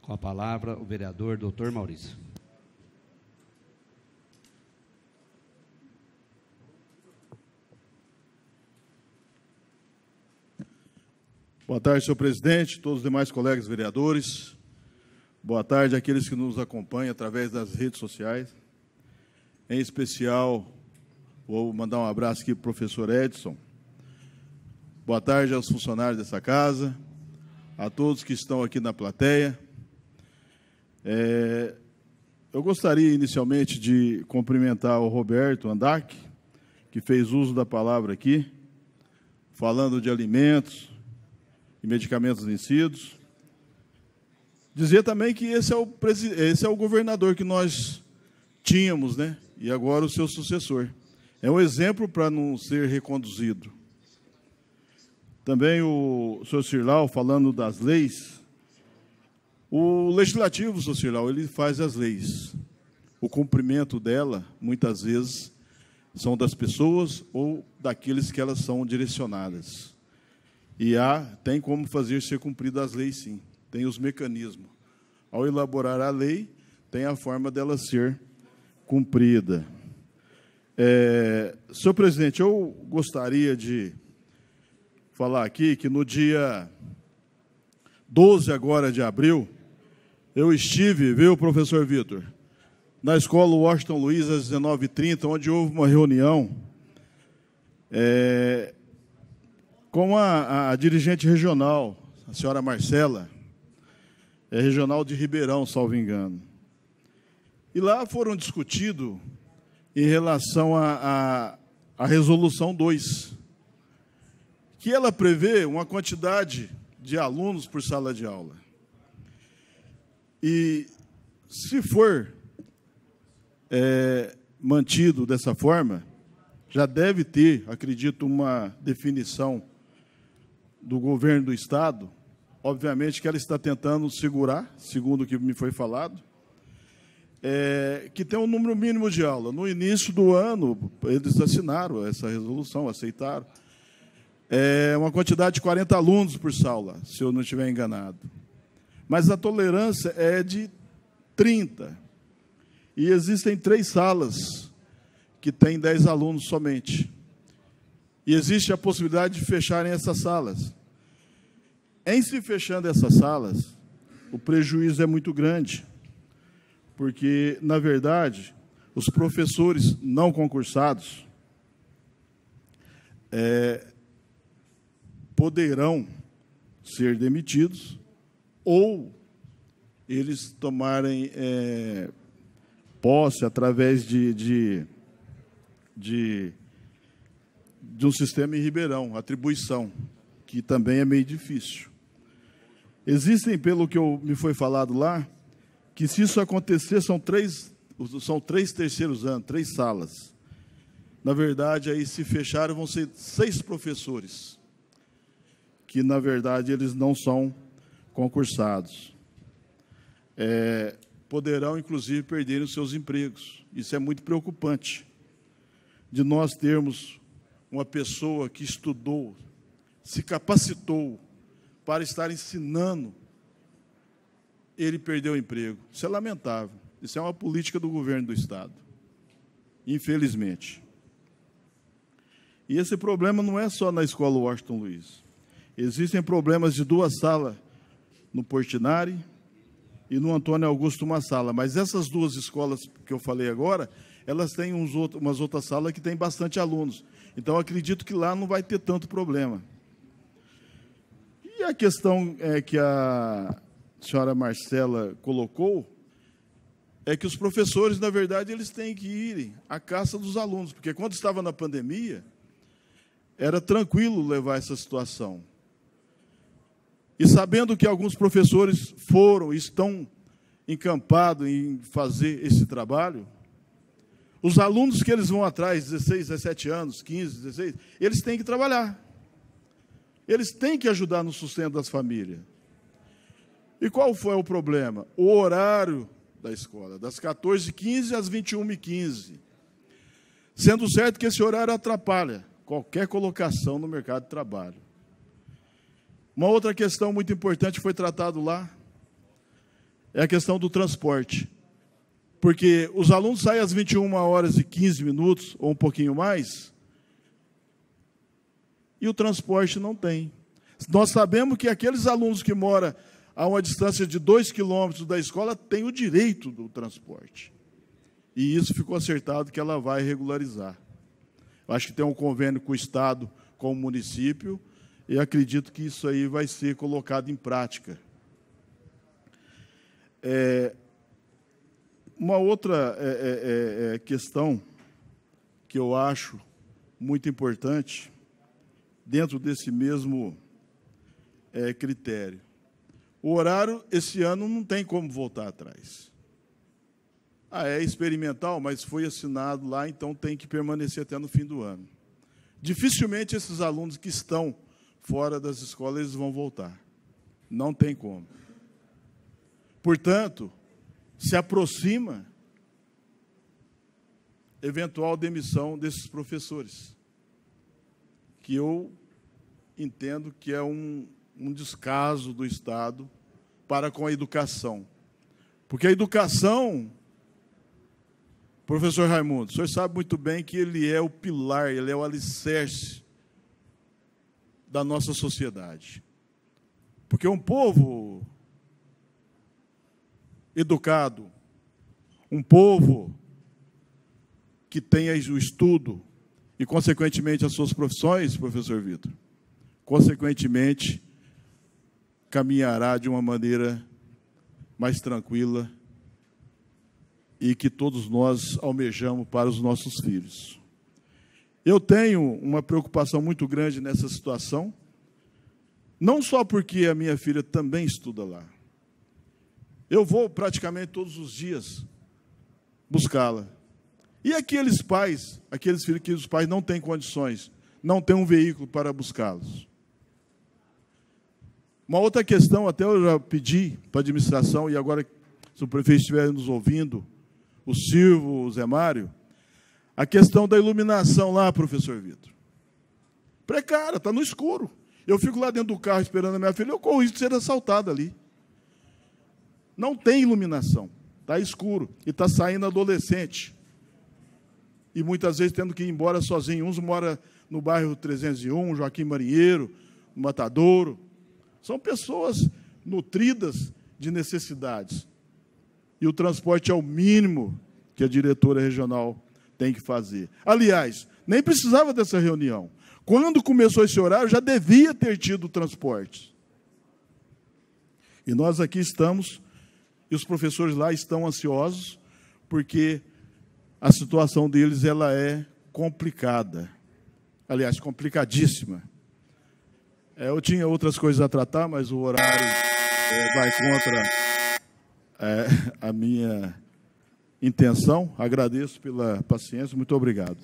Com a palavra, o vereador Dr. Maurício. Boa tarde, senhor presidente, todos os demais colegas vereadores. Boa tarde àqueles que nos acompanham através das redes sociais. Em especial, vou mandar um abraço aqui para o professor Edson. Boa tarde aos funcionários dessa casa, a todos que estão aqui na plateia. Eu gostaria, inicialmente, de cumprimentar o Roberto Andac, que fez uso da palavra aqui, falando de alimentos e medicamentos vencidos. Dizer também que esse é o governador que nós tínhamos, né? E agora o seu sucessor. É um exemplo para não ser reconduzido. Também o senhor Cirlau, falando das leis, o legislativo, senhor Cirlau, ele faz as leis. O cumprimento dela, muitas vezes, são das pessoas ou daqueles que elas são direcionadas. E tem como fazer ser cumpridas as leis, sim. Tem os mecanismos. Ao elaborar a lei, tem a forma dela ser cumprida. Senhor presidente, eu gostaria de falar aqui que no dia 12 agora de abril, eu estive, viu, professor Vitor, na escola Washington Luiz, às 19h30, onde houve uma reunião com a dirigente regional, a senhora Marcela, regional de Ribeirão, salvo engano. E lá foram discutidos em relação à resolução 2, que ela prevê uma quantidade de alunos por sala de aula. E, se for mantido dessa forma, já deve ter, acredito, uma definição do governo do Estado, obviamente que ela está tentando segurar, segundo o que me foi falado, que tem um número mínimo de aula. No início do ano, eles assinaram essa resolução, aceitaram. Uma quantidade de 40 alunos por sala, se eu não estiver enganado. Mas a tolerância é de 30. E existem 3 salas que têm 10 alunos somente. E existe a possibilidade de fecharem essas salas. Em se fechando essas salas, o prejuízo é muito grande, porque, na verdade, os professores não concursados poderão ser demitidos ou eles tomarem posse através de um sistema em Ribeirão, atribuição, que também é meio difícil. Existem, pelo que me foi falado lá, que se isso acontecer, são 3 terceiros anos, 3 salas. Na verdade, aí se fecharem, vão ser 6 professores, que, na verdade, eles não são concursados. Poderão, inclusive, perderem os seus empregos. Isso é muito preocupante, de nós termos uma pessoa que estudou, se capacitou para estar ensinando, ele perdeu o emprego. Isso é lamentável. Isso é uma política do governo do Estado, infelizmente. E esse problema não é só na escola Washington Luiz. Existem problemas de 2 salas no Portinari e no Antônio Augusto uma sala. Mas essas 2 escolas que eu falei agora, elas têm umas outras salas que têm bastante alunos. Então, acredito que lá não vai ter tanto problema. E a questão que a senhora Marcela colocou é que os professores, na verdade, eles têm que ir à caça dos alunos, porque quando estava na pandemia, era tranquilo levar essa situação. E sabendo que alguns professores foram e estão encampados em fazer esse trabalho, os alunos que eles vão atrás, 16, 17 anos, 15, 16, eles têm que trabalhar. Eles têm que ajudar no sustento das famílias. E qual foi o problema? O horário da escola, das 14h15 às 21h15. Sendo certo que esse horário atrapalha qualquer colocação no mercado de trabalho. Uma outra questão muito importante foi tratado lá, é a questão do transporte. Porque os alunos saem às 21h15, ou um pouquinho mais, e o transporte não tem. Nós sabemos que aqueles alunos que moram a uma distância de 2 quilômetros da escola têm o direito do transporte. E isso ficou acertado que ela vai regularizar. Eu acho que tem um convênio com o Estado, com o município, e acredito que isso aí vai ser colocado em prática. Uma outra questão que eu acho muito importante, dentro desse mesmo critério. O horário, esse ano, não tem como voltar atrás. É experimental, mas foi assinado lá, então tem que permanecer até no fim do ano. Dificilmente esses alunos que estão fora das escolas eles vão voltar. Não tem como. Portanto, se aproxima eventual demissão desses professores, que eu entendo que é um descaso do Estado para com a educação. Porque a educação, professor Raimundo, o senhor sabe muito bem que ele é o pilar, ele é o alicerce da nossa sociedade. Porque um povo educado, um povo que tenha o estudo e, consequentemente, as suas profissões, professor Vitor, consequentemente, caminhará de uma maneira mais tranquila e que todos nós almejamos para os nossos filhos. Eu tenho uma preocupação muito grande nessa situação, não só porque a minha filha também estuda lá. Eu vou praticamente todos os dias buscá-la. E aqueles pais, aqueles filhos que os pais não têm condições, não têm um veículo para buscá-los. Uma outra questão, até eu já pedi para a administração, e agora, se o prefeito estiver nos ouvindo, o Silvio, o Zé Mário, a questão da iluminação lá, professor Vitor. Precária, está no escuro. Eu fico lá dentro do carro esperando a minha filha, eu corro risco de ser assaltado ali. Não tem iluminação, está escuro, e está saindo adolescente. E muitas vezes tendo que ir embora sozinho. Uns moram no bairro 301, Joaquim Marinheiro, no Matadouro. São pessoas nutridas de necessidades. E o transporte é o mínimo que a diretora regional tem que fazer. Aliás, nem precisava dessa reunião. Quando começou esse horário, já devia ter tido transporte. E nós aqui estamos, e os professores lá estão ansiosos, porque a situação deles ela é complicada. Aliás, complicadíssima. Eu tinha outras coisas a tratar, mas o horário vai contra a minha intenção. Agradeço pela paciência. Muito obrigado.